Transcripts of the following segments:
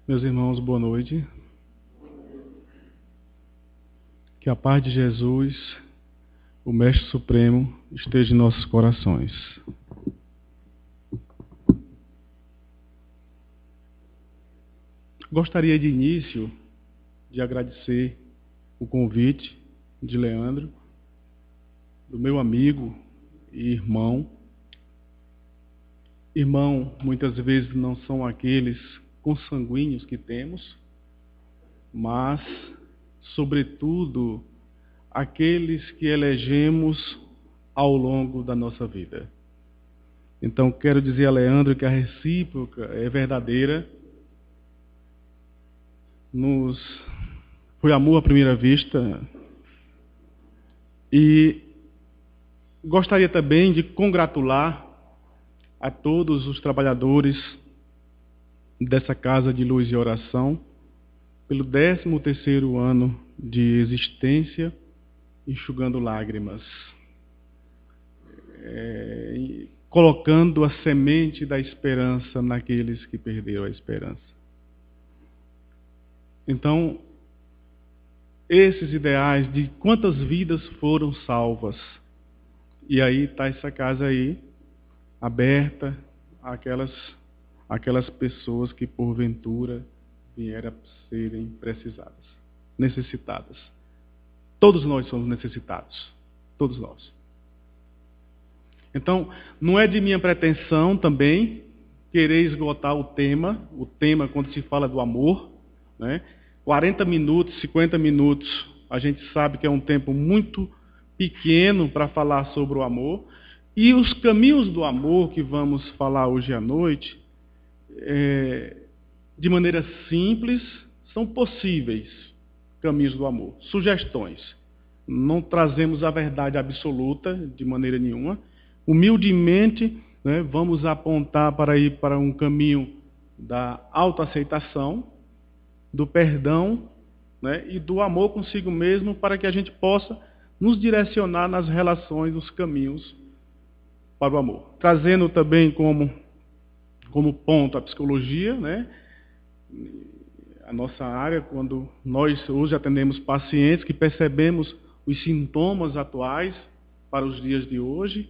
Meus irmãos, boa noite. Que a paz de Jesus, o Mestre Supremo, esteja em nossos corações. Gostaria de início de agradecer o convite de Leandro, do meu amigo e irmão. Irmão, muitas vezes não são aqueles consanguíneos que temos, mas, sobretudo, aqueles que elegemos ao longo da nossa vida. Então, quero dizer a Leandro que a recíproca é verdadeira. Foi amor à primeira vista. E gostaria também de congratular a todos os trabalhadores dessa Casa de Luz e Oração pelo 13º ano de existência, enxugando lágrimas, colocando a semente da esperança naqueles que perderam a esperança. Então, esses ideais de quantas vidas foram salvas, e aí está essa casa aí, aberta àquelas pessoas que porventura vieram a serem necessitadas. Todos nós somos necessitados, todos nós. Então, não é de minha pretensão também querer esgotar o tema quando se fala do amor, né? 40 minutos, 50 minutos, a gente sabe que é um tempo muito pequeno para falar sobre o amor. E os caminhos do amor que vamos falar hoje à noite, de maneira simples, são possíveis caminhos do amor, sugestões. Não trazemos a verdade absoluta de maneira nenhuma. Humildemente, né, vamos apontar para ir para um caminho da autoaceitação, do perdão, né, e do amor consigo mesmo, para que a gente possa nos direcionar nas relações, nos caminhos para o amor. Trazendo também como ponto a psicologia, né? A nossa área, quando nós hoje atendemos pacientes que percebemos os sintomas atuais para os dias de hoje,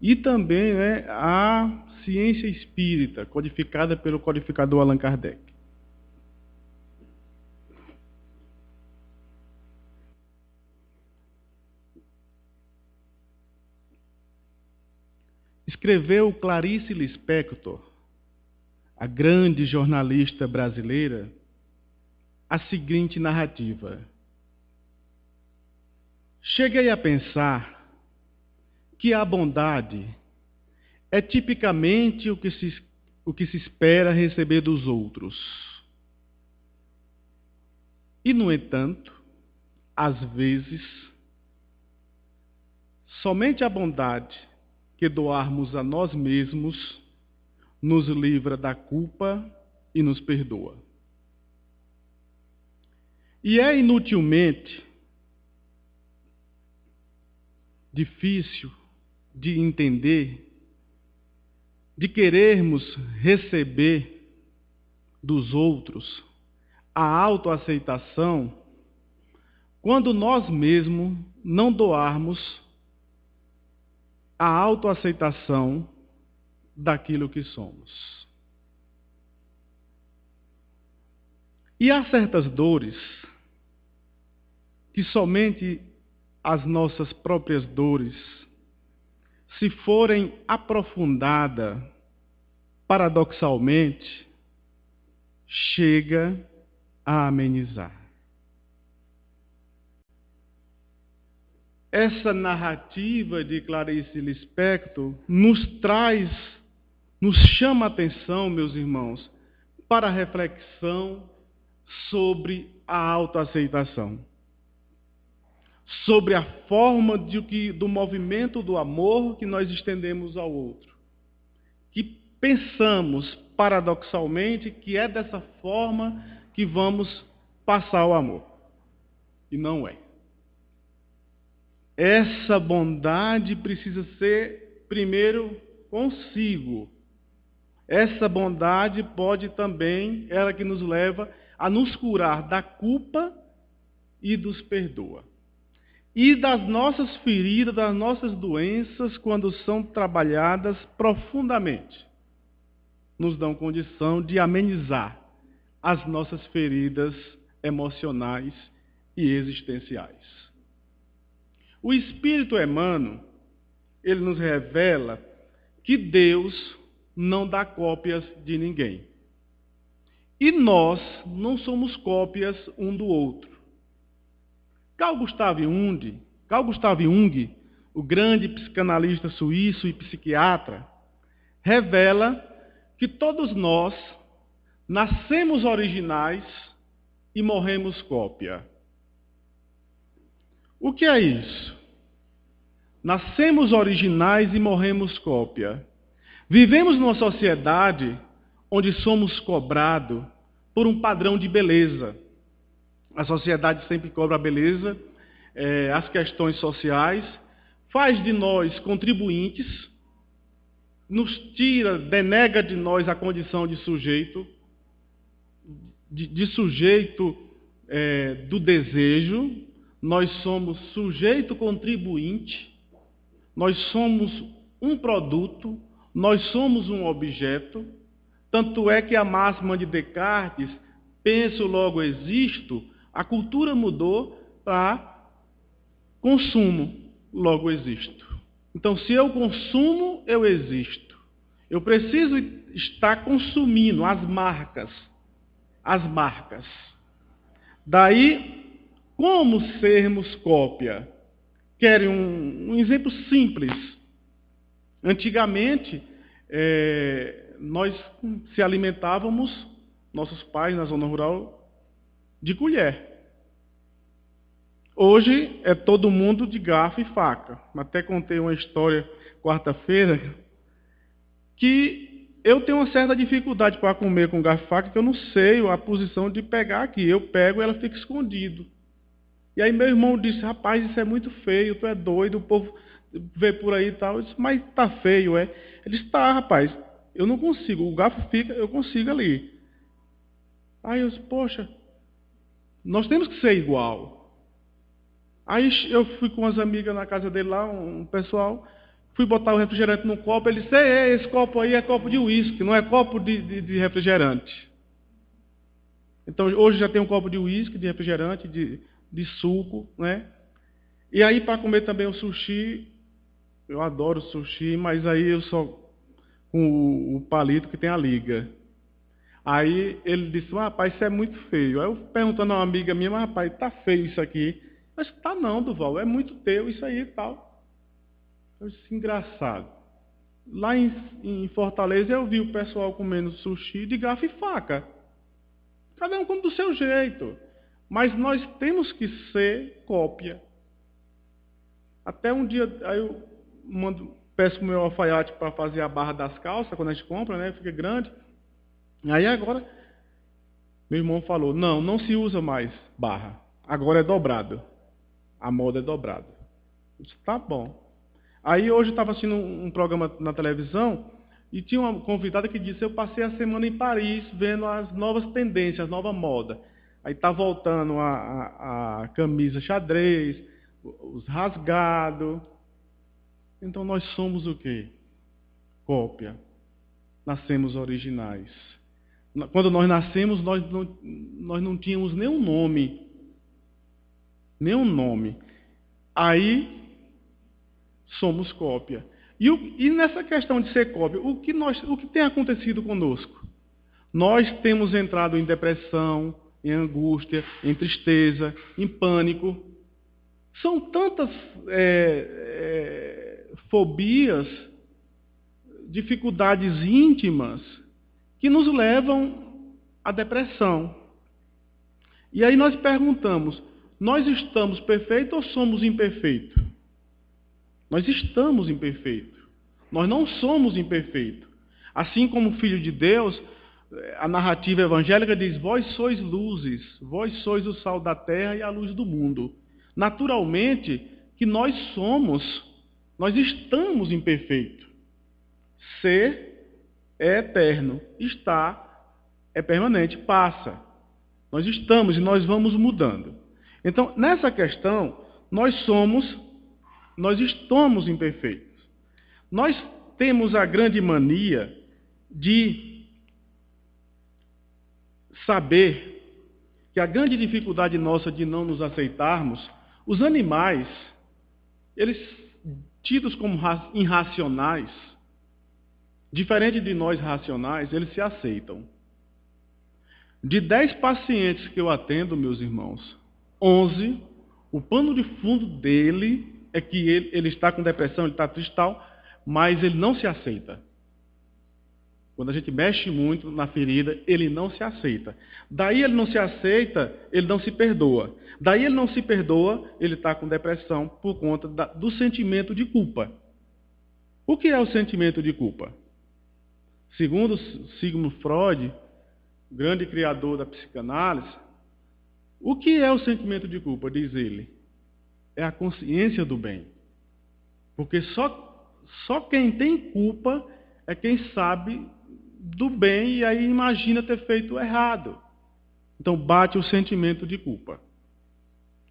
e também, né, a ciência espírita, codificada pelo codificador Allan Kardec. Escreveu Clarice Lispector, a grande jornalista brasileira, a seguinte narrativa: cheguei a pensar que a bondade é tipicamente o que se espera receber dos outros. E, no entanto, às vezes, somente a bondade que doarmos a nós mesmos nos livra da culpa e nos perdoa. E é inutilmente difícil de entender, de querermos receber dos outros a autoaceitação, quando nós mesmos não doarmos a autoaceitação daquilo que somos. E há certas dores que somente as nossas próprias dores, se forem aprofundadas, paradoxalmente, chega a amenizar. Essa narrativa de Clarice Lispector nos chama a atenção, meus irmãos, para a reflexão sobre a autoaceitação, sobre a forma do movimento do amor que nós estendemos ao outro, que pensamos paradoxalmente que é dessa forma que vamos passar o amor, e não é. Essa bondade precisa ser primeiro consigo, Essa bondade pode também, ela que nos leva a nos curar da culpa e nos perdoa. E das nossas feridas, das nossas doenças, quando são trabalhadas profundamente, nos dão condição de amenizar as nossas feridas emocionais e existenciais. O Espírito Emmanuel, ele nos revela que Deus não dá cópias de ninguém. E nós não somos cópias um do outro. Carl Gustav Jung, o grande psicanalista suíço e psiquiatra, revela que todos nós nascemos originais e morremos cópia. O que é isso? Nascemos originais e morremos cópia. Vivemos numa sociedade onde somos cobrados por um padrão de beleza. A sociedade sempre cobra a beleza, as questões sociais, faz de nós contribuintes, nos tira, denega de nós a condição de sujeito, de sujeito do desejo. Nós somos sujeito contribuinte, nós somos um produto, nós somos um objeto. Tanto é que a máxima de Descartes, penso, logo existo, a cultura mudou para consumo, logo existo. Então, se eu consumo, eu existo. Eu preciso estar consumindo as marcas. Daí, como sermos cópia? Querem um exemplo simples. Antigamente, nós se alimentávamos, nossos pais na zona rural, de colher. Hoje é todo mundo de garfo e faca. Até contei uma história quarta-feira que eu tenho uma certa dificuldade para comer com garfo e faca, que eu não sei a posição de pegar aqui. Eu pego e ela fica escondido. E aí meu irmão disse: rapaz, isso é muito feio, tu é doido, o povo vê por aí e tal. Eu disse: mas tá feio, é? Ele disse: tá, rapaz, eu não consigo, o garfo fica, eu consigo ali. Aí eu disse: poxa, nós temos que ser igual. Aí eu fui com umas amigas na casa dele lá, um pessoal, fui botar o refrigerante no copo, ele disse: esse copo aí é copo de uísque, não é copo de refrigerante. Então hoje já tem um copo de uísque, de refrigerante, de suco, né? E aí para comer também o sushi, eu adoro sushi, mas aí eu só com o palito que tem a liga. Aí ele disse: rapaz, isso é muito feio. Aí eu perguntando a uma amiga minha: mas rapaz, tá feio isso aqui. Mas tá não, Duval, é muito teu isso aí e tal. Eu disse: engraçado. Lá em Fortaleza eu vi o pessoal comendo sushi de garfo e faca. Cada um come do seu jeito. Mas nós temos que ser cópia. Até um dia, aí eu peço pro meu alfaiate para fazer a barra das calças, quando a gente compra, né? Fica grande. Aí agora, meu irmão falou: não se usa mais barra. Agora é dobrado. A moda é dobrada. Eu disse: tá bom. Aí hoje eu estava assistindo um programa na televisão e tinha uma convidada que disse: eu passei a semana em Paris vendo as novas tendências, as novas modas. Aí está voltando a camisa xadrez, os rasgados. Então nós somos o quê? Cópia. Nascemos originais. Quando nós nascemos, nós não tínhamos nenhum nome. Nenhum nome. Aí somos cópia. E nessa questão de ser cópia, o que tem acontecido conosco? Nós temos entrado em depressão, em angústia, em tristeza, em pânico. São tantas fobias, dificuldades íntimas, que nos levam à depressão. E aí nós perguntamos: nós estamos perfeitos ou somos imperfeitos? Nós estamos imperfeitos. Nós não somos imperfeitos. Assim como filho de Deus, a narrativa evangélica diz: vós sois luzes, vós sois o sal da terra e a luz do mundo. Naturalmente que nós estamos imperfeitos. Ser é eterno, é permanente, passa. Nós estamos e nós vamos mudando. Então, nessa questão, nós estamos imperfeitos. Nós temos a grande mania de saber que a grande dificuldade nossa de não nos aceitarmos, os animais, eles tidos como irracionais, diferente de nós racionais, eles se aceitam. De 10 pacientes que eu atendo, meus irmãos, 11, o pano de fundo dele é que ele está com depressão, ele está triste e tal, mas ele não se aceita. Quando a gente mexe muito na ferida, ele não se aceita. Daí ele não se aceita, ele não se perdoa. Daí ele não se perdoa, ele está com depressão por conta do sentimento de culpa. O que é o sentimento de culpa? Segundo Sigmund Freud, grande criador da psicanálise, o que é o sentimento de culpa, diz ele? É a consciência do bem. Porque só quem tem culpa é quem sabe do bem e aí imagina ter feito errado. Então bate o sentimento de culpa.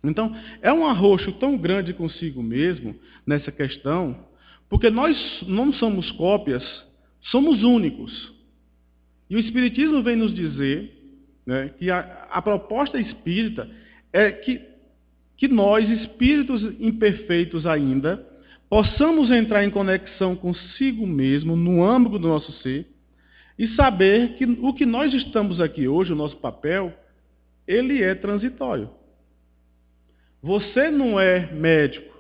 Então é um arroxo tão grande consigo mesmo nessa questão, porque nós não somos cópias, somos únicos. E o Espiritismo vem nos dizer, né, que a proposta espírita é que nós, espíritos imperfeitos ainda, possamos entrar em conexão consigo mesmo, no âmbito do nosso ser, e saber que o que nós estamos aqui hoje, o nosso papel, ele é transitório. Você não é médico.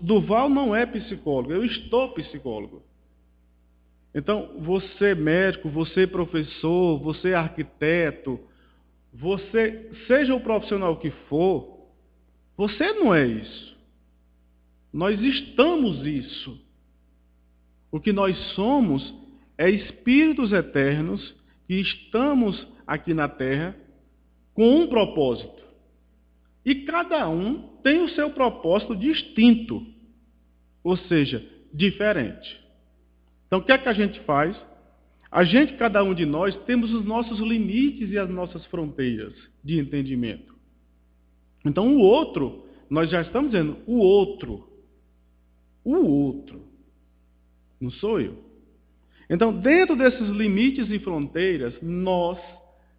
Duval não é psicólogo. Eu estou psicólogo. Então, você médico, você professor, você arquiteto, você, seja o profissional que for, você não é isso. Nós estamos isso. O que nós somos é espíritos eternos que estamos aqui na Terra com um propósito. E cada um tem o seu propósito distinto, ou seja, diferente. Então, o que é que a gente faz? Cada um de nós, temos os nossos limites e as nossas fronteiras de entendimento. Então, o outro, nós já estamos dizendo, o outro, não sou eu. Então, dentro desses limites e fronteiras, nós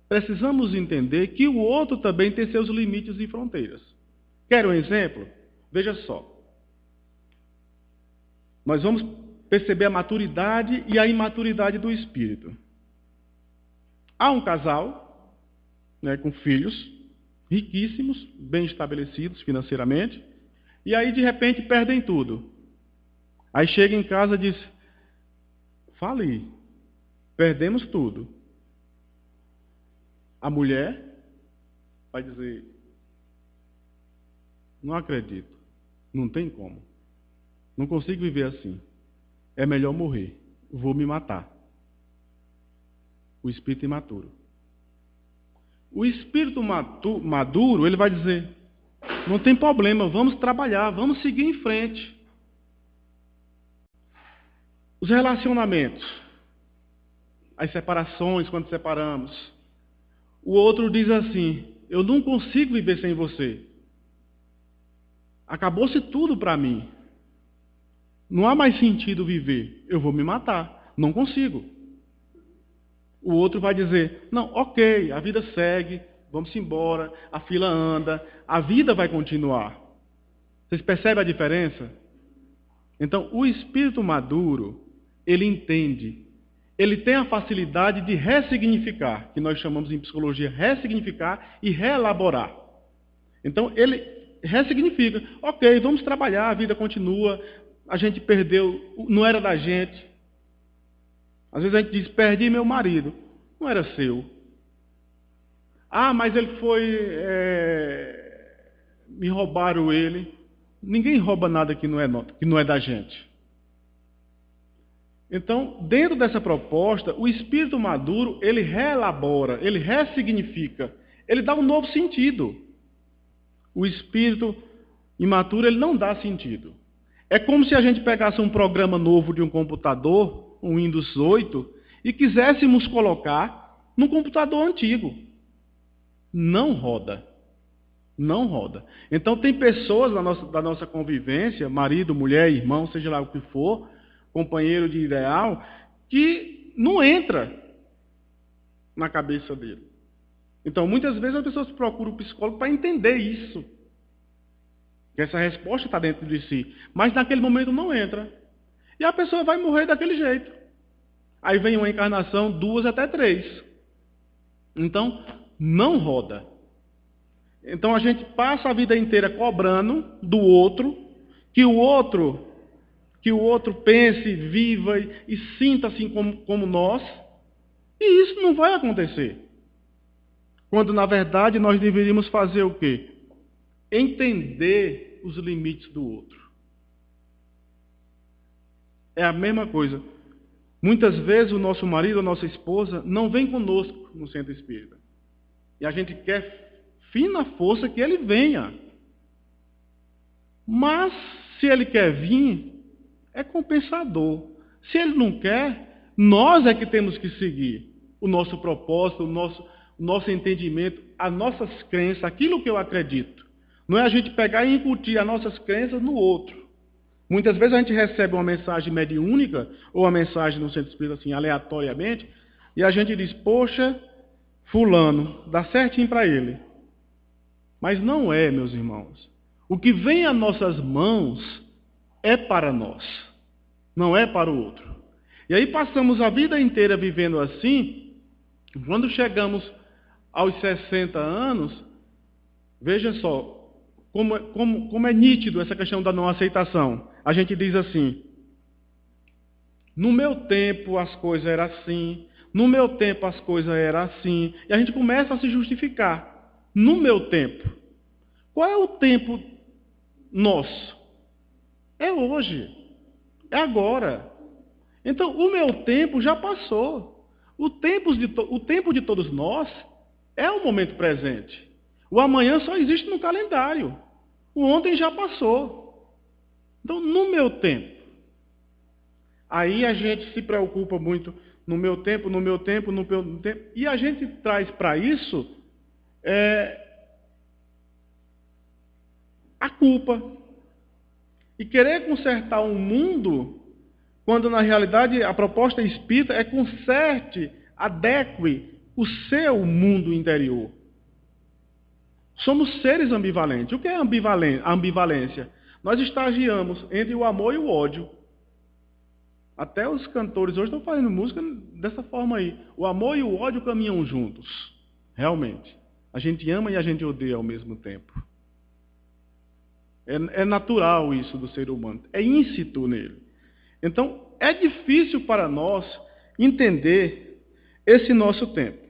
precisamos entender que o outro também tem seus limites e fronteiras. Quer um exemplo? Veja só. Nós vamos perceber a maturidade e a imaturidade do espírito. Há um casal, né, com filhos, riquíssimos, bem estabelecidos financeiramente, e aí de repente perdem tudo. Aí chega em casa e diz: falei, perdemos tudo. A mulher vai dizer: não acredito, não tem como, não consigo viver assim. É melhor morrer, vou me matar. O espírito imaturo. O espírito maduro, ele vai dizer: não tem problema, vamos trabalhar, vamos seguir em frente. Os relacionamentos, as separações, quando separamos. O outro diz assim: eu não consigo viver sem você. Acabou-se tudo para mim. Não há mais sentido viver. Eu vou me matar. Não consigo. O outro vai dizer: não, ok, a vida segue, vamos embora, a fila anda, a vida vai continuar. Vocês percebem a diferença? Então, o espírito maduro, ele entende. Ele tem a facilidade de ressignificar, que nós chamamos em psicologia ressignificar e reelaborar. Então, ele ressignifica. Ok, vamos trabalhar, a vida continua. A gente perdeu, não era da gente. Às vezes a gente diz: perdi meu marido. Não era seu. Ah, mas ele foi... me roubaram ele. Ninguém rouba nada que não é da gente. Então, dentro dessa proposta, o espírito maduro, ele reelabora, ele ressignifica, ele dá um novo sentido. O espírito imaturo, ele não dá sentido. É como se a gente pegasse um programa novo de um computador um Windows 8, e quiséssemos colocar no computador antigo. Não roda. Não roda. Então, tem pessoas da nossa convivência, marido, mulher, irmão, seja lá o que for, companheiro de ideal, que não entra na cabeça dele. Então, muitas vezes as pessoas procuram o psicólogo para entender isso. Que essa resposta está dentro de si. Mas naquele momento não entra. E a pessoa vai morrer daquele jeito. Aí vem uma encarnação, 2 até 3. Então, não roda. Então a gente passa a vida inteira cobrando do outro, que o outro pense, viva e sinta assim como nós. E isso não vai acontecer. Quando, na verdade, nós deveríamos fazer o quê? Entender os limites do outro. É a mesma coisa. Muitas vezes o nosso marido, a nossa esposa, não vem conosco no centro espírita. E a gente quer fina força que ele venha. Mas, se ele quer vir, é compensador. Se ele não quer, nós é que temos que seguir o nosso propósito, o nosso entendimento, as nossas crenças, aquilo que eu acredito. Não é a gente pegar e incutir as nossas crenças no outro. Muitas vezes a gente recebe uma mensagem mediúnica, ou uma mensagem no centro espírita, assim, aleatoriamente, e a gente diz, poxa, fulano, dá certinho para ele. Mas não é, meus irmãos. O que vem às nossas mãos é para nós, não é para o outro. E aí passamos a vida inteira vivendo assim, quando chegamos aos 60 anos, veja só, como é nítido essa questão da não aceitação. A gente diz assim, no meu tempo as coisas eram assim, no meu tempo as coisas eram assim, e a gente começa a se justificar. No meu tempo. Qual é o tempo nosso? É hoje. É agora. Então, o meu tempo já passou. O tempo de todos nós é o momento presente. O amanhã só existe no calendário. O ontem já passou. Então, no meu tempo. Aí a gente se preocupa muito no meu tempo, no meu tempo, no meu tempo. E a gente traz para isso a culpa. E querer consertar um mundo, quando na realidade a proposta espírita é conserte, adeque o seu mundo interior. Somos seres ambivalentes. O que é ambivalência? Nós estagiamos entre o amor e o ódio. Até os cantores hoje estão fazendo música dessa forma aí. O amor e o ódio caminham juntos. Realmente. A gente ama e a gente odeia ao mesmo tempo. É natural isso do ser humano. É íncito nele. Então, é difícil para nós entender esse nosso tempo.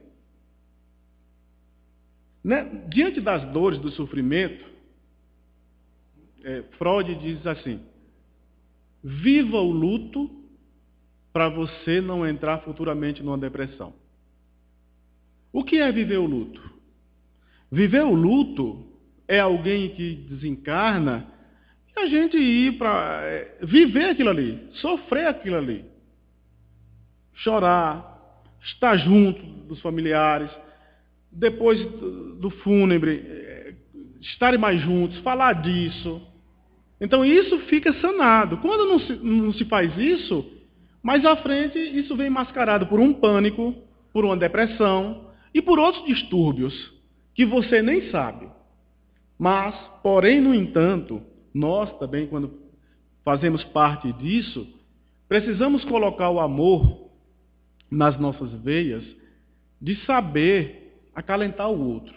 Né? Diante das dores, do sofrimento, Freud diz assim, viva o luto para você não entrar futuramente numa depressão. O que é viver o luto? Viver o luto é alguém que desencarna e a gente ir para viver aquilo ali, sofrer aquilo ali. Chorar, estar junto dos familiares, depois do fúnebre, estarem mais juntos, falar disso. Então isso fica sanado. Quando não se faz isso, mais à frente isso vem mascarado por um pânico, por uma depressão e por outros distúrbios que você nem sabe. Mas, porém, no entanto, nós também, quando fazemos parte disso, precisamos colocar o amor nas nossas veias de saber acalentar o outro.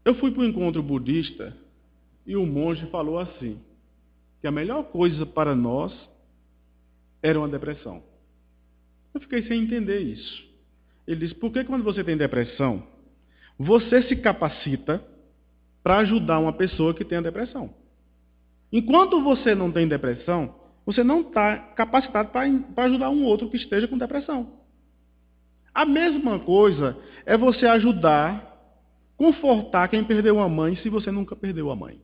Eu fui para um encontro budista e o monge falou assim, que a melhor coisa para nós era uma depressão. Eu fiquei sem entender isso. Ele disse, por que quando você tem depressão, você se capacita para ajudar uma pessoa que tem a depressão? Enquanto você não tem depressão, você não está capacitado para ajudar um outro que esteja com depressão. A mesma coisa é você ajudar, confortar quem perdeu a mãe se você nunca perdeu a mãe.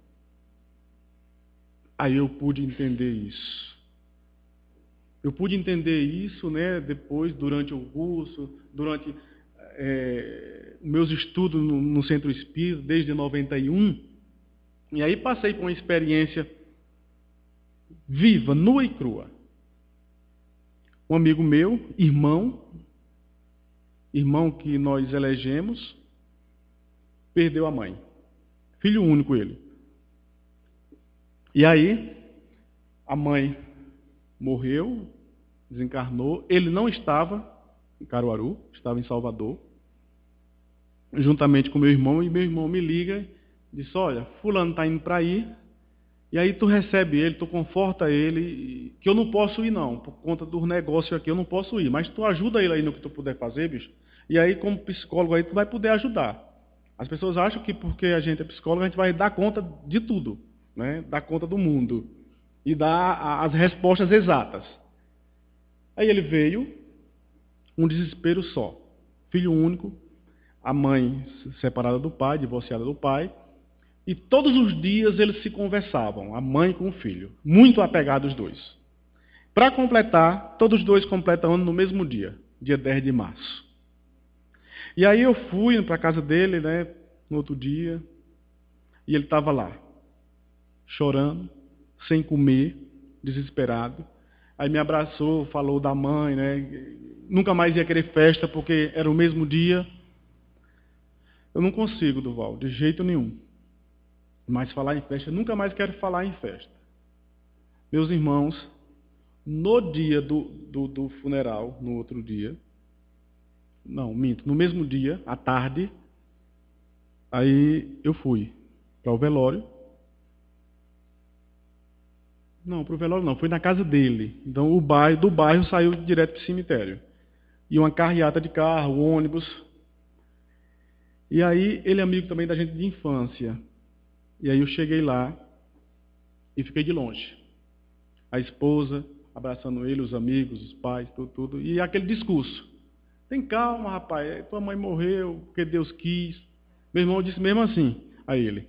Aí eu pude entender isso. Eu pude entender isso, né, depois, durante o curso, durante meus estudos no Centro Espírita, desde 91. E aí passei por uma experiência viva, nua e crua. Um amigo meu, irmão que nós elegemos, perdeu a mãe. Filho único ele. E aí, a mãe morreu, desencarnou. Ele não estava em Caruaru, estava em Salvador, juntamente com meu irmão. E meu irmão me liga e disse: olha, fulano está indo para aí. E aí tu recebe ele, tu conforta ele, que eu não posso ir não, por conta dos negócios aqui eu não posso ir, mas tu ajuda ele aí no que tu puder fazer, bicho. E aí como psicólogo aí tu vai poder ajudar. As pessoas acham que porque a gente é psicólogo a gente vai dar conta de tudo, né? Dar conta do mundo e dar as respostas exatas. Aí ele veio, um desespero só, filho único, a mãe separada do pai, divorciada do pai. E todos os dias eles se conversavam, a mãe com o filho, muito apegados os dois. Para completar, todos os dois completam ano no mesmo dia 10 de março. E aí eu fui para a casa dele, né, no outro dia, e ele estava lá, chorando, sem comer, desesperado. Aí me abraçou, falou da mãe, né, nunca mais ia querer festa porque era o mesmo dia. Eu não consigo, Duval, de jeito nenhum. Mas falar em festa, eu nunca mais quero falar em festa. Meus irmãos, no dia do funeral, no outro dia, não, minto, no mesmo dia, à tarde, aí eu fui para o velório. Não, para o velório não, fui na casa dele. Então do bairro saiu direto para o cemitério. E uma carreata de carro, ônibus. E aí ele é amigo também da gente de infância. E aí eu cheguei lá e fiquei de longe. A esposa abraçando ele, os amigos, os pais, tudo. E aquele discurso. Tem calma, rapaz. Tua mãe morreu porque Deus quis. Meu irmão disse mesmo assim a ele.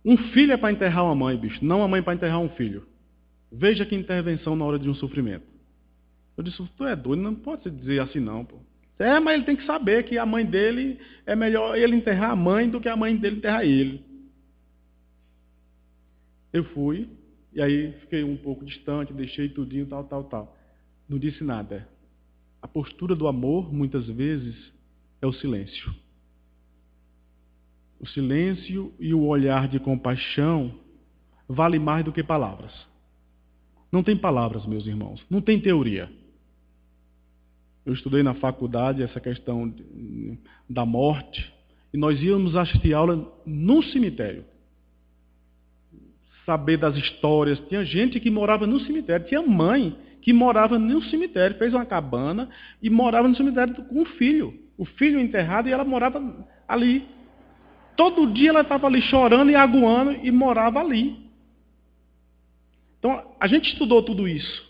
Um filho é para enterrar uma mãe, bicho. Não uma mãe para enterrar um filho. Veja que intervenção na hora de um sofrimento. Eu disse, tu é doido, não pode dizer assim não, pô. Mas ele tem que saber que a mãe dele é melhor ele enterrar a mãe do que a mãe dele enterrar ele. Eu fui, e aí fiquei um pouco distante, deixei tudinho, tal. Não disse nada. A postura do amor, muitas vezes, é o silêncio. O silêncio e o olhar de compaixão vale mais do que palavras. Não tem palavras, meus irmãos, não tem teoria. Eu estudei na faculdade essa questão da morte, e nós íamos assistir aula num cemitério. Saber das histórias. Tinha gente que morava no cemitério. Tinha mãe que morava no cemitério. Fez uma cabana e morava no cemitério com o filho. O filho enterrado e ela morava ali. Todo dia ela estava ali chorando e aguando e morava ali. Então, a gente estudou tudo isso.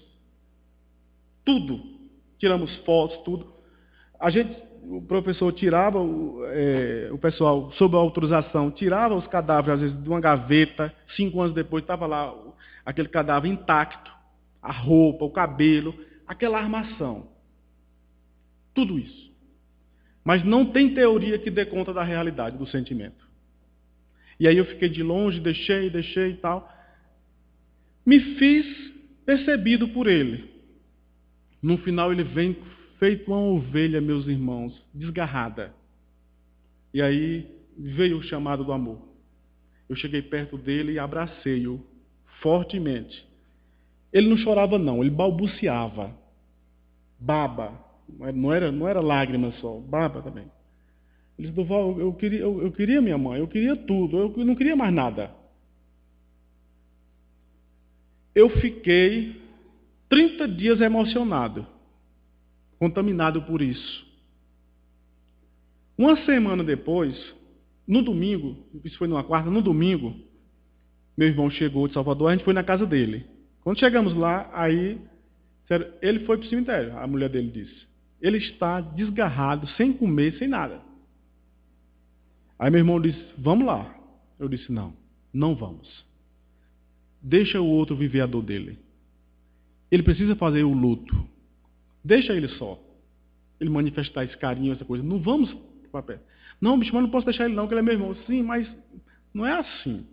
Tudo. Tiramos fotos, tudo. O professor tirava, o pessoal, sob a autorização, tirava os cadáveres, às vezes, de uma gaveta. 5 anos depois, estava lá aquele cadáver intacto. A roupa, o cabelo, aquela armação. Tudo isso. Mas não tem teoria que dê conta da realidade, do sentimento. E aí eu fiquei de longe, deixei e tal. Me fiz percebido por ele. No final ele vem feito uma ovelha, meus irmãos, desgarrada. E aí veio o chamado do amor. Eu cheguei perto dele e abracei-o fortemente. Ele não chorava não, ele balbuciava. Baba. Não era lágrimas só, baba também. Ele disse, Duval, eu queria minha mãe, eu queria tudo, eu não queria mais nada. Eu fiquei 30 dias emocionado, contaminado por isso. Uma semana depois, no domingo, isso foi numa quarta, no domingo, meu irmão chegou de Salvador, a gente foi na casa dele. Quando chegamos lá, aí, ele foi para o cemitério, a mulher dele disse. Ele está desgarrado, sem comer, sem nada. Aí meu irmão disse, vamos lá. Eu disse, não vamos. Deixa o outro viver a dor dele. ele precisa fazer o luto. Deixa ele só. Ele manifestar esse carinho, essa coisa. Não vamos para perto. Não, bicho, mas não posso deixar ele não, que ele é meu irmão. Sim, mas não é assim.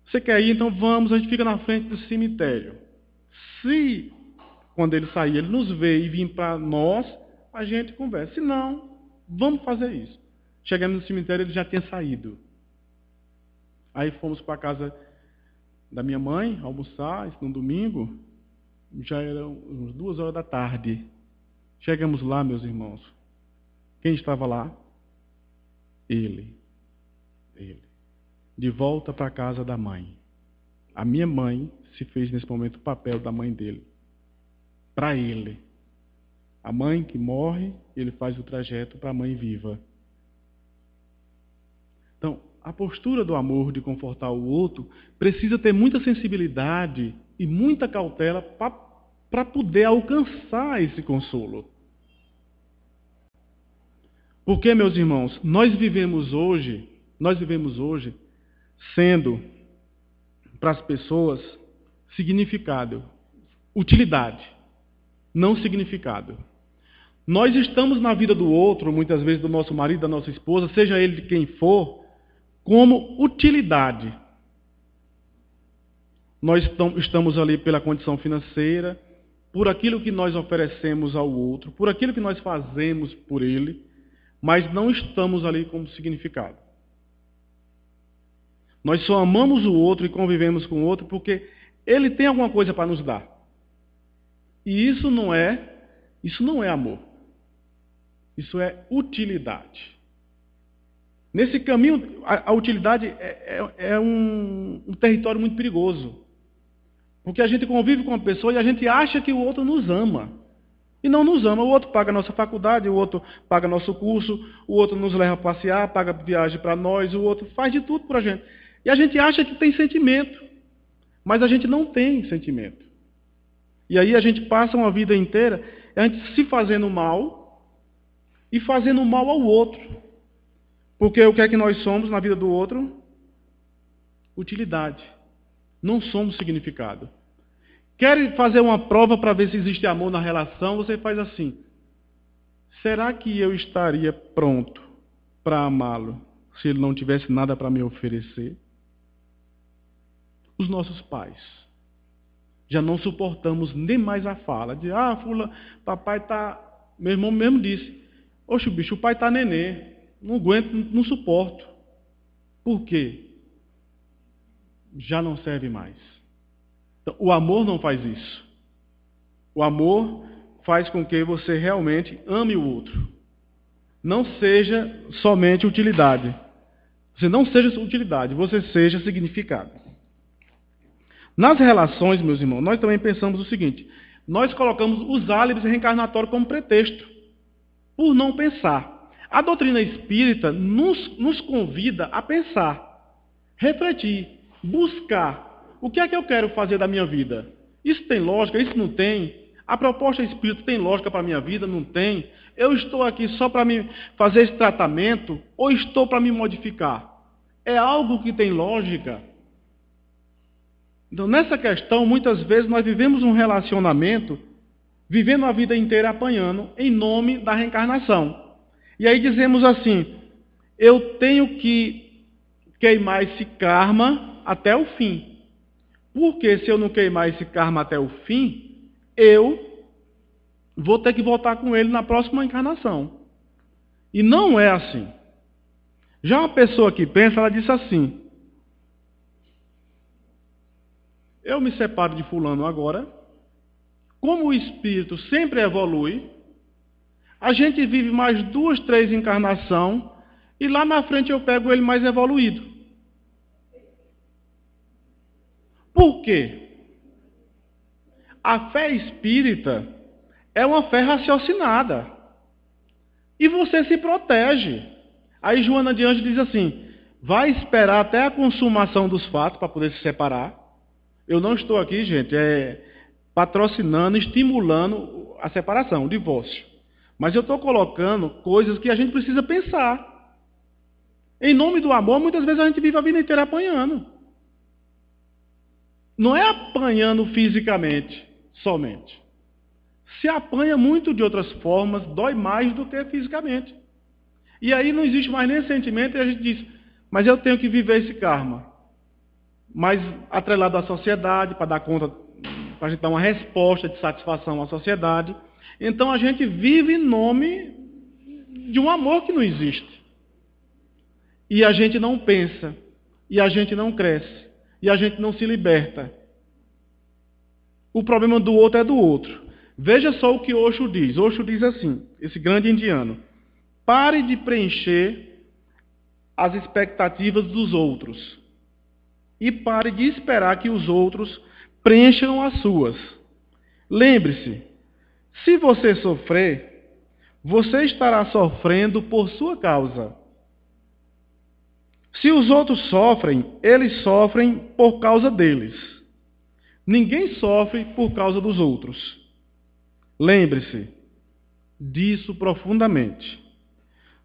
Você quer ir, então vamos, a gente fica na frente do cemitério. Se, quando ele sair, ele nos vê e vir para nós, a gente conversa. Se não, vamos fazer isso. Chegamos no cemitério, ele já tinha saído. Aí fomos para a casa da minha mãe, almoçar, isso no domingo. Já eram umas 2 horas da tarde. Chegamos lá, meus irmãos. Quem estava lá? Ele. De volta para a casa da mãe. A minha mãe se fez nesse momento o papel da mãe dele. Para ele. A mãe que morre, ele faz o trajeto para a mãe viva. Então, a postura do amor de confortar o outro precisa ter muita sensibilidade e muita cautela para poder alcançar esse consolo. Porque, meus irmãos, nós vivemos hoje sendo para as pessoas significado, utilidade, não significado. Nós estamos na vida do outro, muitas vezes do nosso marido, da nossa esposa, seja ele de quem for, como utilidade. Nós estamos ali pela condição financeira, por aquilo que nós oferecemos ao outro, por aquilo que nós fazemos por ele, mas não estamos ali como significado. Nós só amamos o outro e convivemos com o outro porque ele tem alguma coisa para nos dar. E isso não é amor. Isso é utilidade. Nesse caminho, a utilidade é um território muito perigoso. Porque a gente convive com uma pessoa e a gente acha que o outro nos ama. E não nos ama. O outro paga a nossa faculdade, o outro paga nosso curso, o outro nos leva a passear, paga viagem para nós, o outro faz de tudo para a gente. E a gente acha que tem sentimento. Mas a gente não tem sentimento. E aí a gente passa uma vida inteira a gente se fazendo mal e fazendo mal ao outro. Porque o que é que nós somos na vida do outro? Utilidade. Não somos significado. Quer fazer uma prova para ver se existe amor na relação? Você faz assim. Será que eu estaria pronto para amá-lo se ele não tivesse nada para me oferecer? Os nossos pais. Já não suportamos nem mais a fala de, papai está... Meu irmão mesmo disse, oxe, bicho, o pai está nenê. Não aguento, não suporto. Por quê? Já não serve mais. Então, o amor não faz isso. O amor faz com que você realmente ame o outro. Não seja somente utilidade. Você não seja utilidade, você seja significado. Nas relações, meus irmãos, nós também pensamos o seguinte. Nós colocamos os álibis reencarnatórios como pretexto. Por não pensar. A doutrina espírita nos convida a pensar, refletir, buscar. O que é que eu quero fazer da minha vida? Isso tem lógica? Isso não tem? A proposta espírita tem lógica para a minha vida? Não tem? Eu estou aqui só para me fazer esse tratamento ou estou para me modificar? É algo que tem lógica? Então, nessa questão, muitas vezes nós vivemos um relacionamento, vivendo a vida inteira apanhando em nome da reencarnação. E aí dizemos assim, eu tenho que queimar esse karma até o fim. Porque se eu não queimar esse karma até o fim, eu vou ter que voltar com ele na próxima encarnação. E não é assim. Já uma pessoa que pensa, ela disse assim, eu me separo de fulano agora, como o espírito sempre evolui, a gente vive mais 2, 3 encarnações e lá na frente eu pego ele mais evoluído. Por quê? A fé espírita é uma fé raciocinada. E você se protege. Aí Joana de Anjos diz assim, vai esperar até a consumação dos fatos para poder se separar. Eu não estou aqui, gente, patrocinando, estimulando a separação, o divórcio. Mas eu estou colocando coisas que a gente precisa pensar. Em nome do amor, muitas vezes a gente vive a vida inteira apanhando. Não é apanhando fisicamente. somente. Se apanha muito de outras formas, dói mais do que fisicamente. E aí não existe mais nem sentimento e a gente diz, mas eu tenho que viver esse karma. Mas atrelado à sociedade, para dar conta, para a gente dar uma resposta de satisfação à sociedade. Então a gente vive em nome de um amor que não existe. E a gente não pensa, e a gente não cresce, e a gente não se liberta. O problema do outro é do outro. Veja só o que Osho diz. Osho diz assim, esse grande indiano: pare de preencher as expectativas dos outros e pare de esperar que os outros preencham as suas. Lembre-se, se você sofrer, você estará sofrendo por sua causa. Se os outros sofrem, eles sofrem por causa deles. Ninguém sofre por causa dos outros. Lembre-se disso profundamente.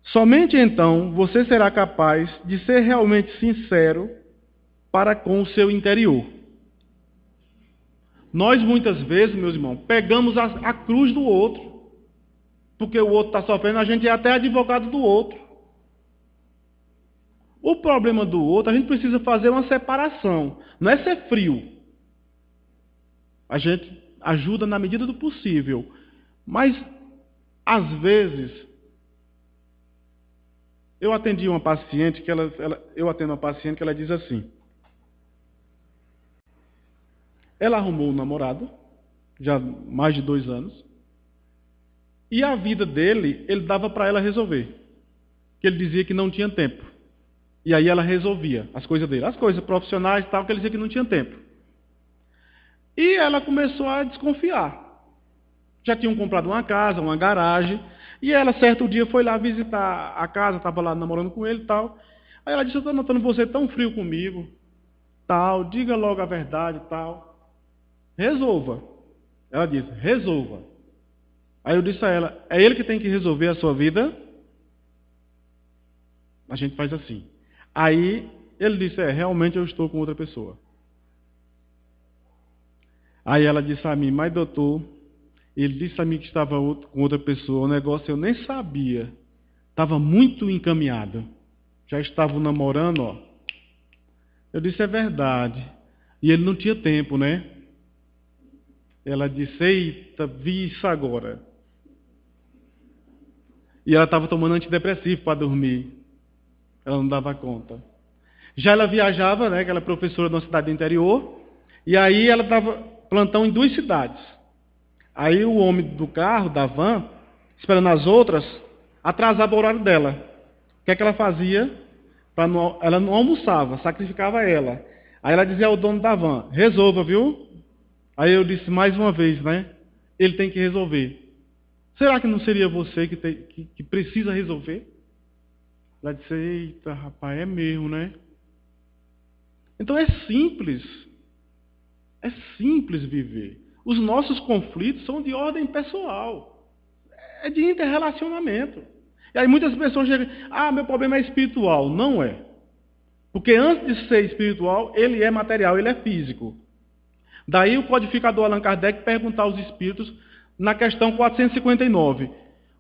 Somente então você será capaz de ser realmente sincero para com o seu interior. Nós muitas vezes, meus irmãos, pegamos a cruz do outro, porque o outro está sofrendo, a gente é até advogado do outro. O problema do outro, a gente precisa fazer uma separação, não é ser frio. A gente ajuda na medida do possível, mas às vezes eu atendo uma paciente que ela diz assim: ela arrumou um namorado, já há mais de 2 anos, e a vida dele, ele dava para ela resolver. Que ele dizia que não tinha tempo. E aí ela resolvia as coisas dele, as coisas profissionais e tal, que ele dizia que não tinha tempo. E ela começou a desconfiar. Já tinham comprado uma casa, uma garagem, e ela, certo dia, foi lá visitar a casa, estava lá namorando com ele e tal. Aí ela disse: eu estou notando você tão frio comigo, tal, diga logo a verdade e tal. Resolva. Ela disse: resolva. Aí eu disse a ela: é ele que tem que resolver a sua vida? A gente faz assim. Aí ele disse: realmente eu estou com outra pessoa. Aí ela disse a mim: mas doutor, ele disse a mim que estava com outra pessoa, o negócio eu nem sabia. Estava muito encaminhado. Já estavam namorando, ó. Eu disse: é verdade. E ele não tinha tempo, né? Ela disse: eita, vi isso agora. E ela estava tomando antidepressivo para dormir. Ela não dava conta. Já ela viajava, né, que ela é professora de uma cidade do interior, e aí ela dava plantão em 2 cidades. Aí o homem do carro, da van, esperando as outras, atrasava o horário dela. O que é que ela fazia? Ela não almoçava, sacrificava ela. Aí ela dizia ao dono da van: resolva, viu? Aí eu disse mais uma vez, né? Ele tem que resolver. Será que não seria você que precisa resolver? Ela disse: eita, rapaz, é mesmo, né? Então é simples viver. Os nossos conflitos são de ordem pessoal, é de interrelacionamento. E aí muitas pessoas chegam: meu problema é espiritual. Não é. Porque antes de ser espiritual, ele é material, ele é físico. Daí o codificador Allan Kardec perguntar aos espíritos, na questão 459,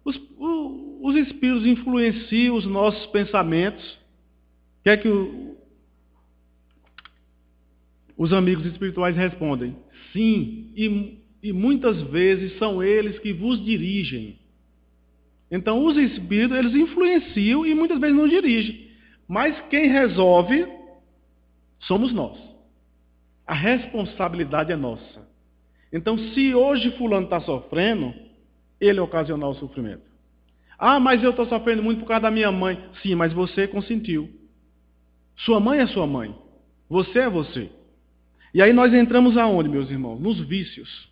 os espíritos influenciam os nossos pensamentos? O que é que os amigos espirituais respondem? Sim, e muitas vezes são eles que vos dirigem. Então os espíritos, eles influenciam e muitas vezes nos dirigem. Mas quem resolve somos nós. A responsabilidade é nossa. Então, se hoje fulano está sofrendo, ele ocasionou o sofrimento. Mas eu estou sofrendo muito por causa da minha mãe. Sim, mas você consentiu. Sua mãe é sua mãe. Você é você. E aí nós entramos aonde, meus irmãos? Nos vícios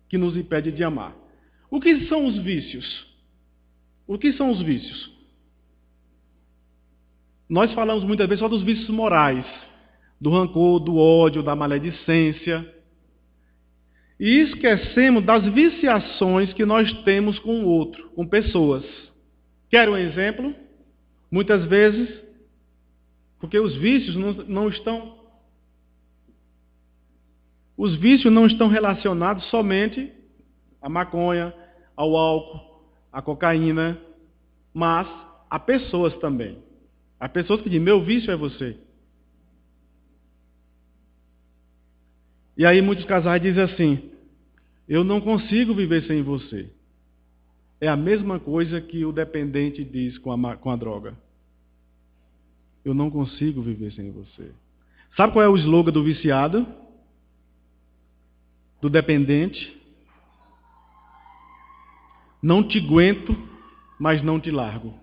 que nos impedem de amar. O que são os vícios? O que são os vícios? Nós falamos muitas vezes só dos vícios morais, do rancor, do ódio, da maledicência. E esquecemos das viciações que nós temos com o outro, com pessoas. Quer um exemplo? Muitas vezes, porque os vícios não estão... Os vícios não estão relacionados somente à maconha, ao álcool, à cocaína, mas a pessoas também. Há pessoas que dizem, meu vício é você. E aí muitos casais dizem assim, eu não consigo viver sem você. É a mesma coisa que o dependente diz com a droga. Eu não consigo viver sem você. Sabe qual é o slogan do viciado? Do dependente? Não te aguento, mas não te largo.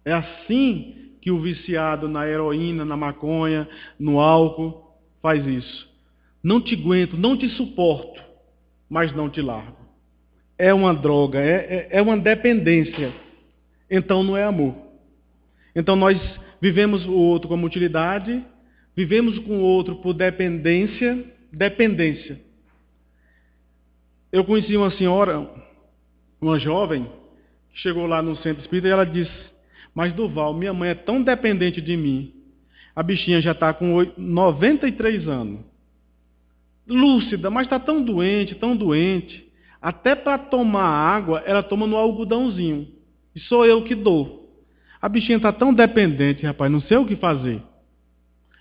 É assim que o viciado na heroína, na maconha, no álcool, faz isso. Não te aguento, não te suporto, mas não te largo. É uma droga, é uma dependência. Então não é amor. Então nós vivemos o outro como utilidade, vivemos com o outro por dependência. Eu conheci uma senhora, uma jovem, que chegou lá no centro espírita e ela disse, mas Durval, minha mãe é tão dependente de mim, a bichinha já está com 93 anos, lúcida, mas está tão doente, até para tomar água, ela toma no algodãozinho, e sou eu que dou. A bichinha está tão dependente, rapaz, não sei o que fazer.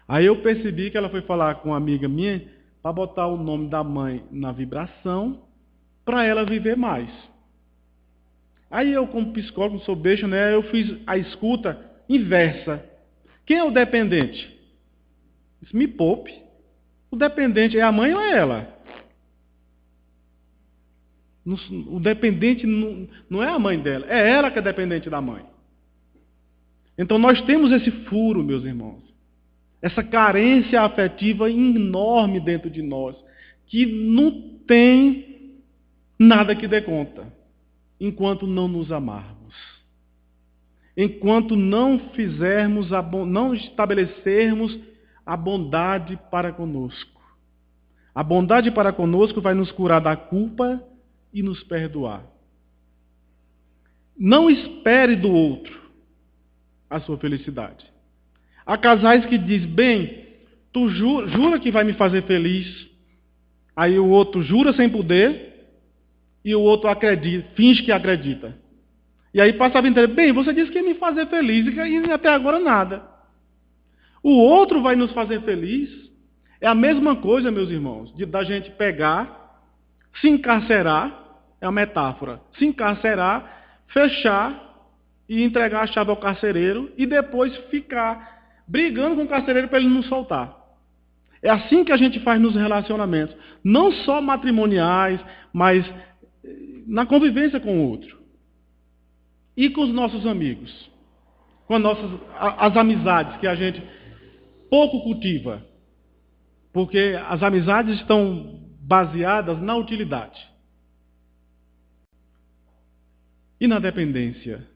Aí eu percebi que ela foi falar com uma amiga minha para botar o nome da mãe na vibração para ela viver mais. Aí eu, como psicólogo, sou besta, né? Eu fiz a escuta inversa. Quem é o dependente? Disse, me poupe. O dependente é a mãe ou é ela? O dependente não é a mãe dela, é ela que é dependente da mãe. Então nós temos esse furo, meus irmãos. Essa carência afetiva enorme dentro de nós, que não tem nada que dê conta, enquanto não nos amarmos. Enquanto não estabelecermos a bondade para conosco. A bondade para conosco vai nos curar da culpa e nos perdoar. Não espere do outro a sua felicidade. Há casais que dizem, bem, tu jura que vai me fazer feliz, aí o outro jura sem poder, e o outro acredita, finge que acredita. E aí passa a vida inteira, bem, você disse que ia me fazer feliz, e até agora nada. O outro vai nos fazer feliz, é a mesma coisa, meus irmãos, da gente pegar, se encarcerar, é uma metáfora, se encarcerar, fechar e entregar a chave ao carcereiro e depois ficar brigando com o carcereiro para ele não soltar. É assim que a gente faz nos relacionamentos, não só matrimoniais, mas na convivência com o outro. E com os nossos amigos, com as amizades que a gente pouco cultiva, porque as amizades estão baseadas na utilidade e na dependência.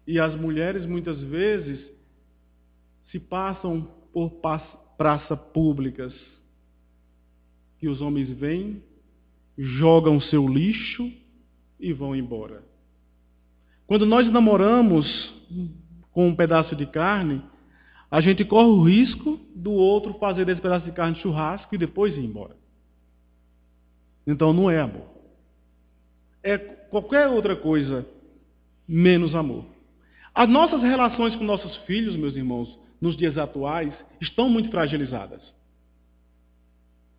E as mulheres, muitas vezes, se passam por praças públicas, que os homens vêm, jogam seu lixo e vão embora. Quando nós namoramos com um pedaço de carne, a gente corre o risco do outro fazer desse pedaço de carne churrasco e depois ir embora. Então não é amor. É qualquer outra coisa menos amor. As nossas relações com nossos filhos, meus irmãos, nos dias atuais, estão muito fragilizadas.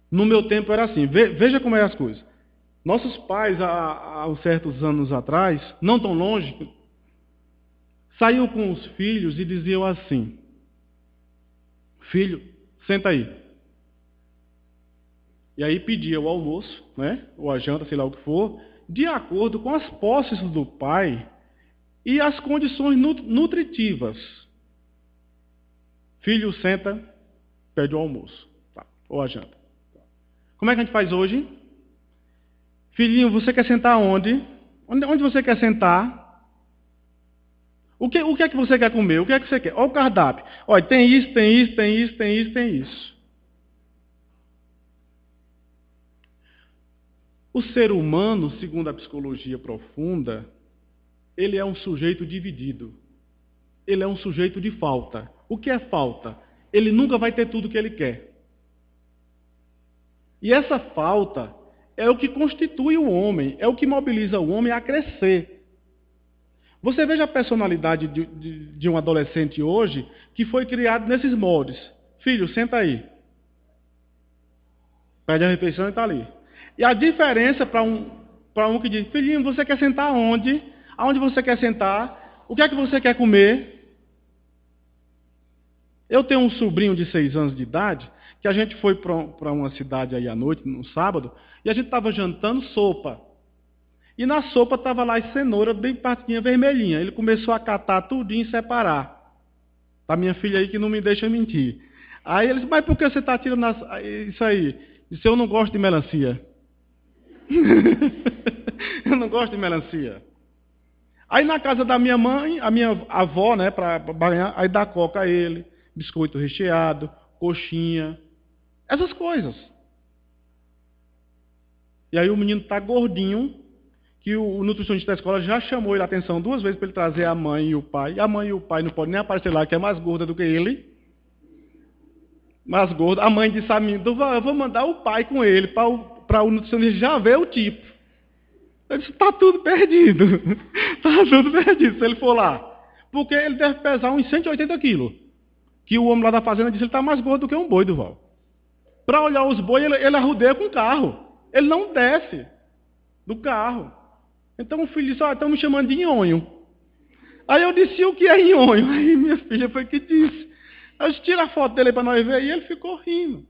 No meu tempo era assim, veja como é as coisas. Nossos pais, há uns certos anos atrás, não tão longe, saíam com os filhos e diziam assim, filho, senta aí. E aí pedia o almoço, né, ou a janta, sei lá o que for, de acordo com as posses do pai e as condições nutritivas. Filho, senta, pede o almoço, tá, ou a janta. Como é que a gente faz hoje? Filhinho, você quer sentar onde? Onde você quer sentar? O que é que você quer comer? O que é que você quer? Olha o cardápio. Olha, tem isso, tem isso, tem isso, tem isso, tem isso. O ser humano, segundo a psicologia profunda, ele é um sujeito dividido. Ele é um sujeito de falta. O que é falta? Ele nunca vai ter tudo o que ele quer. E essa falta é o que constitui o homem, é o que mobiliza o homem a crescer. Você veja a personalidade de um adolescente hoje que foi criado nesses moldes. Filho, senta aí. Pede a refeição e está ali. E a diferença para um que diz, filhinho, você quer sentar onde? Aonde você quer sentar? O que é que você quer comer? Eu tenho um sobrinho de 6 anos de idade, que a gente foi para uma cidade aí à noite, no sábado, e a gente estava jantando sopa. E na sopa estava lá as cenouras bem partinha vermelhinha. Ele começou a catar tudinho e separar. Para minha filha aí que não me deixa mentir. Aí ele disse, mas por que você está tirando isso aí? Disse, eu não gosto de melancia. Eu não gosto de melancia. Aí na casa da minha mãe, a minha avó, né, para banhar, aí dá coca a ele, biscoito recheado, coxinha, essas coisas. E aí o menino está gordinho, que o nutricionista da escola já chamou ele a atenção 2 vezes para ele trazer a mãe e o pai. E a mãe e o pai não podem nem aparecer lá, que é mais gorda do que ele. Mais gorda. A mãe disse a mim, eu vou mandar o pai com ele, para o nutricionista já ver o tipo. Eu disse, está tudo perdido. Está tudo perdido se ele for lá. Porque ele deve pesar uns 180 quilos. Que o homem lá da fazenda disse, ele está mais gordo do que um boi, Duval. Para olhar os bois, ele arrudeia com o carro. Ele não desce do carro. Então o filho disse, estão me chamando de nhonho. Aí eu disse, o que é nhonho? Aí minha filha foi que disse. Eu disse, tira a foto dele para nós ver. E ele ficou rindo.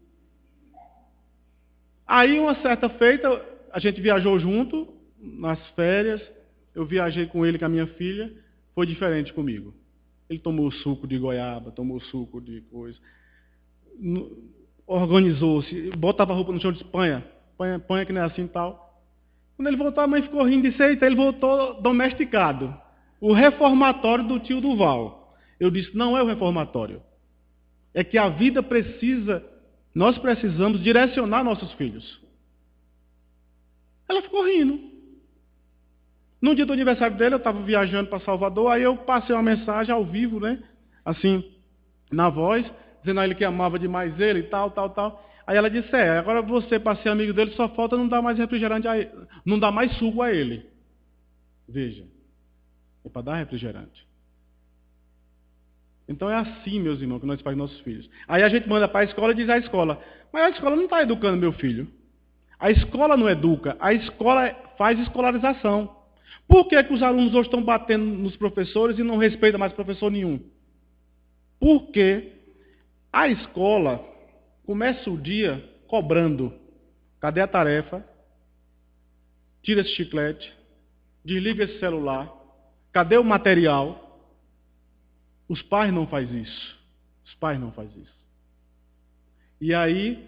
Aí uma certa feita, a gente viajou junto, nas férias. Eu viajei com ele, com a minha filha. Foi diferente comigo. Ele tomou suco de goiaba, tomou suco de coisa. Organizou-se, botava a roupa no chão de Espanha. Põe que não é assim e tal. Quando ele voltou, a mãe ficou rindo e disse, eita, ele voltou domesticado. O reformatório do tio Duval. Eu disse, não é o reformatório. É que a vida nós precisamos direcionar nossos filhos. Ela ficou rindo. No dia do aniversário dele, eu estava viajando para Salvador, aí eu passei uma mensagem ao vivo, né? Assim, na voz, dizendo a ele que amava demais ele e tal. Aí ela disse, agora você, para ser amigo dele, só falta não dar mais refrigerante a ele, não dar mais suco a ele. Veja, é para dar refrigerante. Então é assim, meus irmãos, que nós fazemos nossos filhos. Aí a gente manda para a escola e diz à escola, mas a escola não está educando meu filho. A escola não educa, a escola faz escolarização. Por que os alunos hoje estão batendo nos professores e não respeitam mais professor nenhum? Porque a escola começa o dia cobrando. Cadê a tarefa? Tira esse chiclete. Desliga esse celular. Cadê o material? Os pais não fazem isso. Os pais não fazem isso. E aí,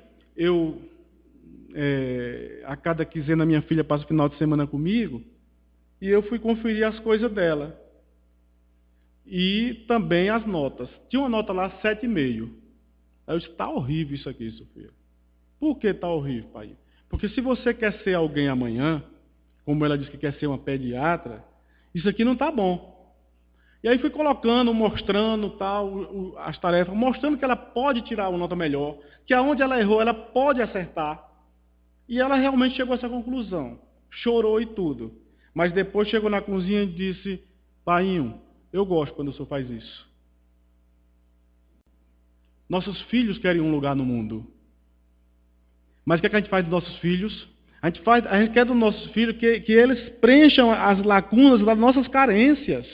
a cada quinzena, minha filha passa o final de semana comigo, e eu fui conferir as coisas dela. E também as notas. Tinha uma nota lá, 7,5. Aí eu disse, está horrível isso aqui, Sofia. Por que está horrível, pai? Porque se você quer ser alguém amanhã, como ela disse que quer ser uma pediatra, isso aqui não está bom. E aí fui colocando, mostrando tal, as tarefas, mostrando que ela pode tirar uma nota melhor, que aonde ela errou, ela pode acertar. E ela realmente chegou a essa conclusão. Chorou e tudo. Mas depois chegou na cozinha e disse, painho, eu gosto quando o senhor faz isso. Nossos filhos querem um lugar no mundo. Mas o que é que a gente faz dos nossos filhos? A gente quer dos nossos filhos que eles preencham as lacunas das nossas carências.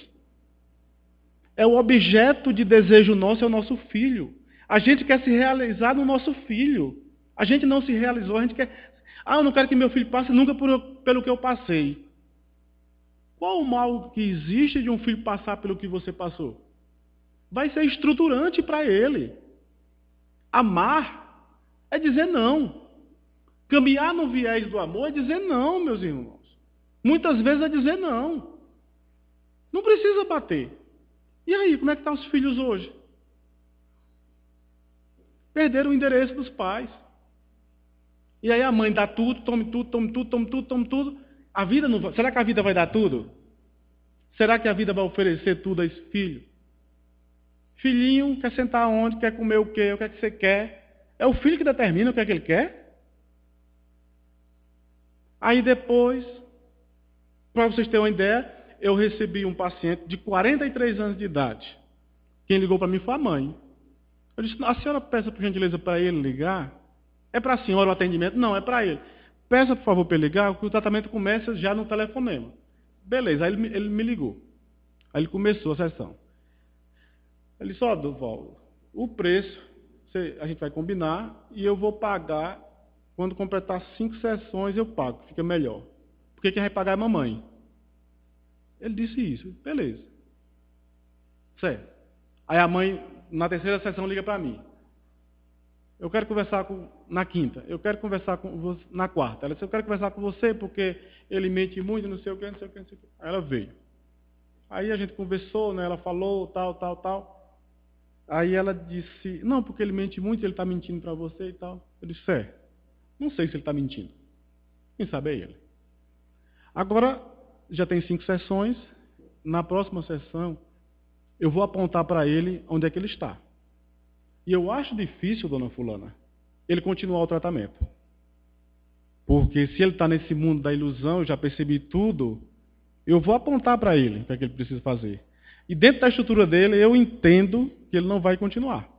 É o objeto de desejo nosso, é o nosso filho. A gente quer se realizar no nosso filho. A gente não se realizou, a gente quer... eu não quero que meu filho passe nunca pelo que eu passei. Qual o mal que existe de um filho passar pelo que você passou? Vai ser estruturante para ele. Amar é dizer não. Caminhar no viés do amor é dizer não, meus irmãos. Muitas vezes é dizer não. Não precisa bater. E aí, como é que estão os filhos hoje? Perderam o endereço dos pais. E aí a mãe dá tudo, tome tudo, tome tudo, tome tudo, tome tudo. A vida não vai... Será que a vida vai dar tudo? Será que a vida vai oferecer tudo a esse filho? Filhinho quer sentar onde, quer comer o quê, o que é que você quer. É o filho que determina o que é que ele quer. Aí depois, para vocês terem uma ideia, eu recebi um paciente de 43 anos de idade. Quem ligou para mim foi a mãe. Eu disse, a senhora peça por gentileza para ele ligar? É para a senhora o atendimento? Não, é para ele. Peça, por favor, para ele ligar, que o tratamento começa já no telefonema. Beleza, aí ele me ligou. Aí ele começou a sessão. Ele disse, Durval, o preço a gente vai combinar e eu vou pagar, quando completar 5 sessões eu pago, fica melhor. Porque quem vai pagar é a mamãe. Ele disse isso, beleza. Certo. Aí a mãe, na terceira sessão, liga para mim. Eu quero conversar na quinta, eu quero conversar com você na quarta. Ela disse, eu quero conversar com você porque ele mente muito, não sei o que, não sei o que, não sei o que. Aí ela veio. Aí a gente conversou, né? Ela falou, tal. Aí ela disse, não, porque ele mente muito, ele está mentindo para você e tal. Eu disse, não sei se ele está mentindo. Quem sabe é ele. Agora, já tem 5 sessões, na próxima sessão, eu vou apontar para ele onde é que ele está. E eu acho difícil, dona fulana, ele continuar o tratamento. Porque se ele está nesse mundo da ilusão, eu já percebi tudo, eu vou apontar para ele o que é que ele precisa fazer. E dentro da estrutura dele, eu entendo que ele não vai continuar.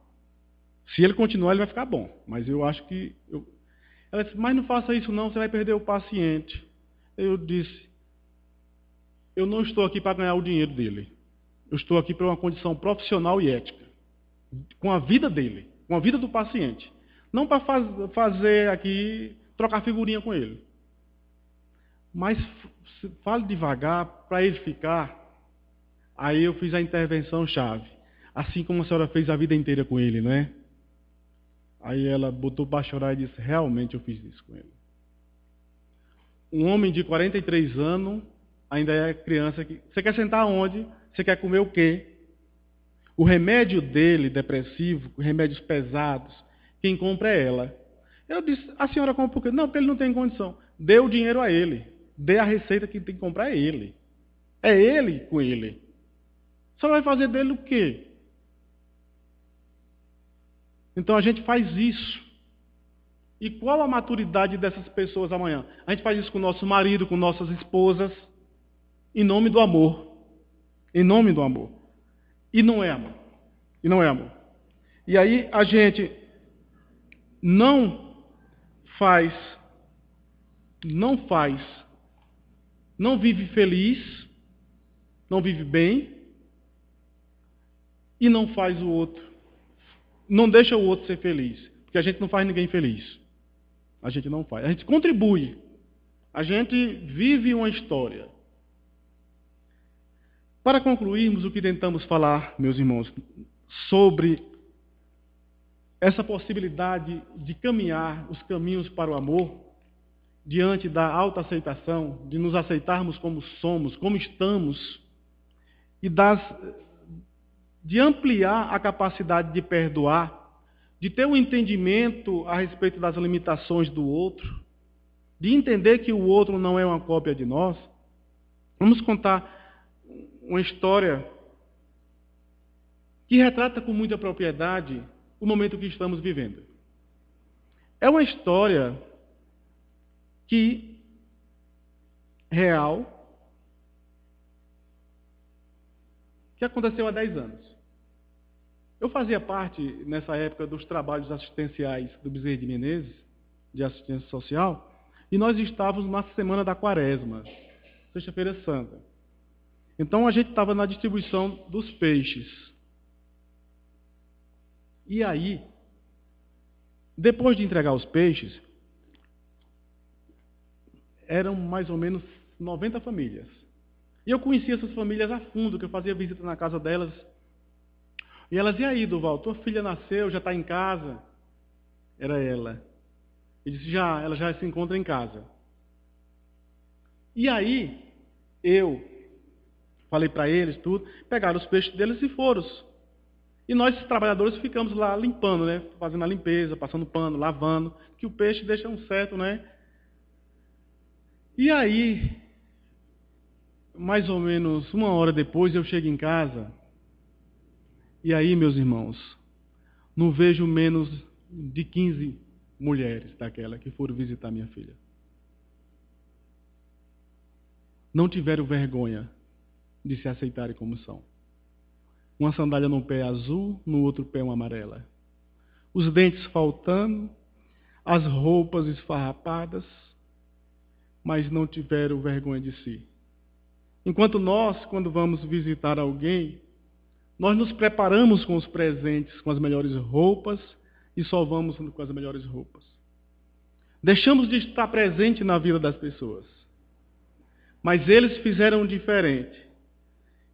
Se ele continuar, ele vai ficar bom. Mas eu acho que... Ela disse, mas não faça isso não, você vai perder o paciente. Eu disse, eu não estou aqui para ganhar o dinheiro dele. Eu estou aqui para uma condição profissional e ética. Com a vida dele, com a vida do paciente. Não para fazer aqui, trocar figurinha com ele. Mas fale devagar para ele ficar. Aí eu fiz a intervenção chave. Assim como a senhora fez a vida inteira com ele, não é? Aí ela botou para chorar e disse, realmente eu fiz isso com ele. Um homem de 43 anos, ainda é criança. Você quer sentar onde? Você quer comer o quê? O remédio dele, depressivo, remédios pesados, quem compra é ela. Eu disse, a senhora compra por quê? Não, porque ele não tem condição. Dê o dinheiro a ele. Dê a receita que tem que comprar a ele. É ele com ele. Só vai fazer dele o quê? Então a gente faz isso. E qual a maturidade dessas pessoas amanhã? A gente faz isso com o nosso marido, com nossas esposas, em nome do amor. Em nome do amor. E não é amor. E não é amor. E aí a gente não vive feliz, não vive bem, e não faz o outro. Não deixa o outro ser feliz. Porque a gente não faz ninguém feliz. A gente não faz. A gente contribui. A gente vive uma história. Para concluirmos o que tentamos falar, meus irmãos, sobre essa possibilidade de caminhar os caminhos para o amor, diante da autoaceitação, de nos aceitarmos como somos, como estamos, e de ampliar a capacidade de perdoar, de ter um entendimento a respeito das limitações do outro, de entender que o outro não é uma cópia de nós. Vamos contar uma história que retrata com muita propriedade o momento que estamos vivendo. É uma história real, que aconteceu há 10 anos. Eu fazia parte, nessa época, dos trabalhos assistenciais do Bezerra de Menezes, de assistência social, e nós estávamos na semana da Quaresma, Sexta-feira Santa. Então a gente estava na distribuição dos peixes. E aí, depois de entregar os peixes, eram mais ou menos 90 famílias. E eu conhecia essas famílias a fundo, que eu fazia visita na casa delas. E elas, e aí, Durval, tua filha nasceu, já está em casa? Era ela. Eu disse, ela já se encontra em casa. E aí, eu falei para eles tudo, pegaram os peixes deles e foram. E nós, trabalhadores, ficamos lá limpando, né? Fazendo a limpeza, passando pano, lavando, que o peixe deixa um certo, né? E aí, mais ou menos 1 hora depois, eu chego em casa. E aí, meus irmãos, não vejo menos de 15 mulheres daquela que foram visitar minha filha. não tiveram vergonha de se aceitarem como são. Uma sandália no pé azul, no outro pé uma amarela. Os dentes faltando, as roupas esfarrapadas, mas não tiveram vergonha de si. Enquanto nós, quando vamos visitar alguém, nós nos preparamos com os presentes, com as melhores roupas, e só vamos com as melhores roupas. Deixamos de estar presente na vida das pessoas. Mas eles fizeram diferente.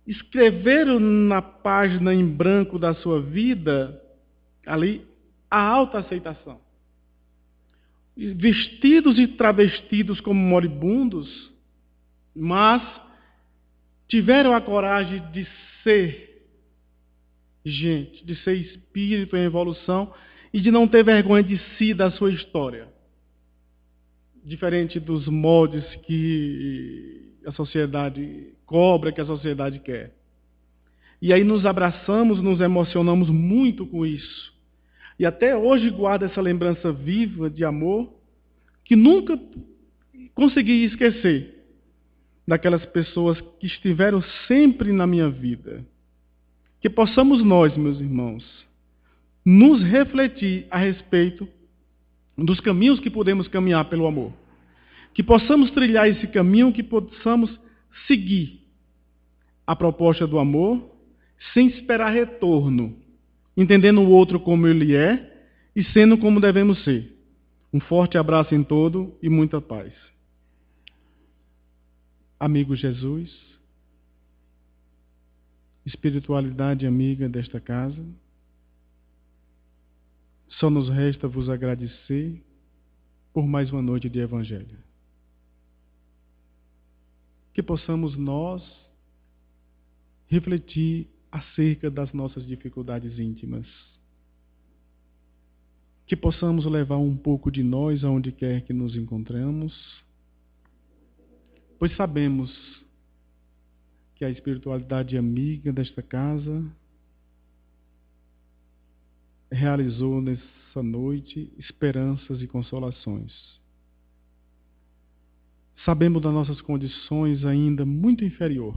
Escreveram na página em branco da sua vida, ali, a autoaceitação. Vestidos e travestidos como moribundos, mas tiveram a coragem de ser gente, de ser espírito em evolução e de não ter vergonha de si, da sua história. Diferente dos moldes que a sociedade cobra, que a sociedade quer. E aí nos abraçamos, nos emocionamos muito com isso. E até hoje guardo essa lembrança viva de amor que nunca consegui esquecer daquelas pessoas que estiveram sempre na minha vida. Que possamos nós, meus irmãos, nos refletir a respeito dos caminhos que podemos caminhar pelo amor. Que possamos trilhar esse caminho, que possamos seguir a proposta do amor, sem esperar retorno, entendendo o outro como ele é e sendo como devemos ser. Um forte abraço em todo e muita paz. Amigo Jesus, espiritualidade amiga desta casa, só nos resta vos agradecer por mais uma noite de Evangelho. Que possamos nós refletir acerca das nossas dificuldades íntimas. Que possamos levar um pouco de nós aonde quer que nos encontremos, pois sabemos que a espiritualidade amiga desta casa realizou nessa noite esperanças e consolações. Sabemos das nossas condições ainda muito inferior,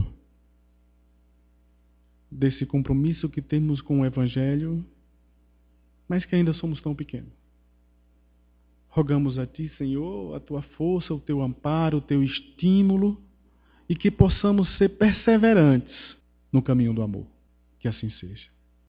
desse compromisso que temos com o Evangelho, mas que ainda somos tão pequenos. Rogamos a Ti, Senhor, a Tua força, o Teu amparo, o Teu estímulo, e que possamos ser perseverantes no caminho do amor. Que assim seja.